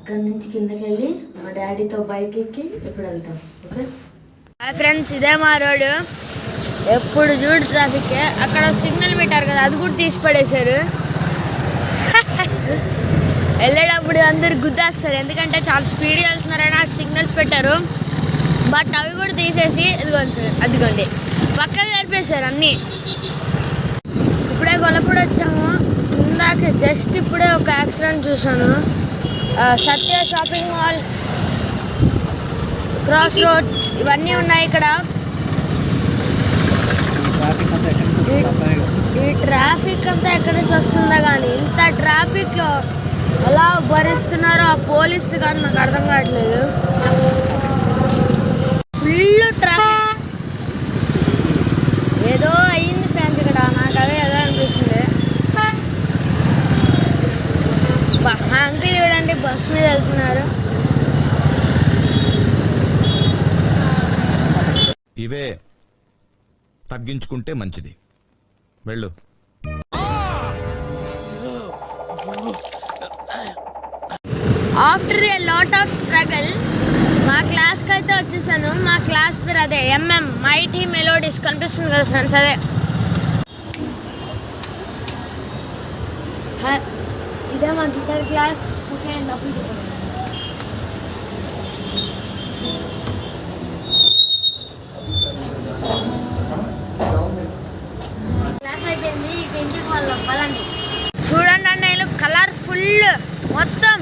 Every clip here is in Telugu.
ఇక్కడ నుంచి కిందకి వెళ్ళి మా డాడీతో బైక్ ఎక్కి ఇప్పుడు వెళ్తాం. ఓకే హాయ్ ఫ్రెండ్స్, ఇదే మా రోడ్డు. ఎప్పుడు చూడు ట్రాఫిక్. అక్కడ సిగ్నల్ పెట్టారు కదా, అది కూడా తీసి పడేశారు. వెళ్ళేటప్పుడు అందరు గుద్దేస్తారు, ఎందుకంటే చాలా స్పీడ్గా వెళ్తున్నారని అటు సిగ్నల్స్ పెట్టారు. బట్ అవి కూడా తీసేసి అదిగోండి పక్కగా జరిపేశారు అన్నీ. ఇప్పుడే గొల్లపూడి వచ్చాము. ఇందాక జస్ట్ ఇప్పుడే ఒక యాక్సిడెంట్ చూసాను. సత్య షాపింగ్ మాల్, క్రాస్ రోడ్స్ ఇవన్నీ ఉన్నాయి ఇక్కడ. ఈ ట్రాఫిక్ అంతా ఎక్కడి నుంచి వస్తుందా కానీ ఇంత ట్రాఫిక్లో ఎలా భరిస్తున్నారో ఆ పోలీసులు కానీ నాకు అర్థం కావట్లేదు. Full traffic. ఏదో అయ్యింది ఫ్రెండ్స్ ఇక్కడ, నాకు అదే ఏదో అనిపిస్తుంది. అంకుల్ చూడండి బస్ మీద వెళ్తున్నారు. ఇవే తగ్గించుకుంటే మంచిది. వెళ్ళు. After a lot of struggle మా క్లాస్కి అయితే వచ్చేసాను. మా క్లాస్ పేరు అదే ఎంఎం మైటీ మెలోడీస్, కనిపిస్తుంది కదా ఫ్రెండ్స్, అదే. ఇదే మా గిటార్ క్లాస్. ఓకే, క్లాస్ అయిపోయింది. ఇంటికి వాళ్ళు పదండి. చూడండి అన్నయ్యలు, కలర్ఫుల్ మొత్తం.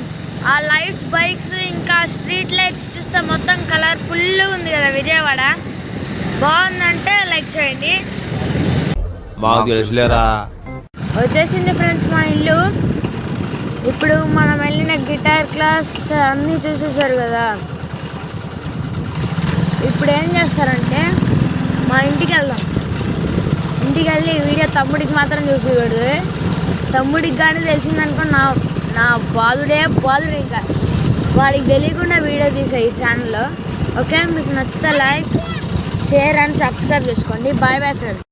ఆ లైట్స్, బైక్స్, ఇంకా స్ట్రీట్ లైట్స్ చూస్తే మొత్తం కలర్ఫుల్గా ఉంది కదా విజయవాడ. బాగుందంటే లైక్ చేయండి. వచ్చేసింది ఫ్రెండ్స్ మా ఇల్లు. ఇప్పుడు మనం వెళ్ళిన గిటార్ క్లాస్ అన్నీ చూసేసారు కదా. ఇప్పుడు ఏం చేస్తారంటే మా ఇంటికి వెళ్దాం. ఇంటికి వెళ్ళి వీడియో తమ్ముడికి మాత్రం చూపించకూడదు. తమ్ముడికి కానీ తెలిసిందనుకో నా బాధుడే బాధుడు. ఇంకా వాడికి తెలియకుండా వీడియో తీసాయి ఈ ఛానల్లో. ఓకే, మీకు నచ్చితే లైక్, షేర్ అండ్ సబ్స్క్రైబ్ చేసుకోండి. Bye bye friends.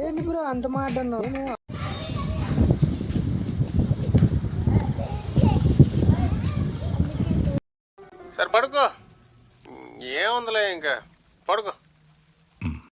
ఏంటి బ్రో అంత మాట అన్నావు? సరే పడుకో, ఏముందిలే ఇంకా పడుకో.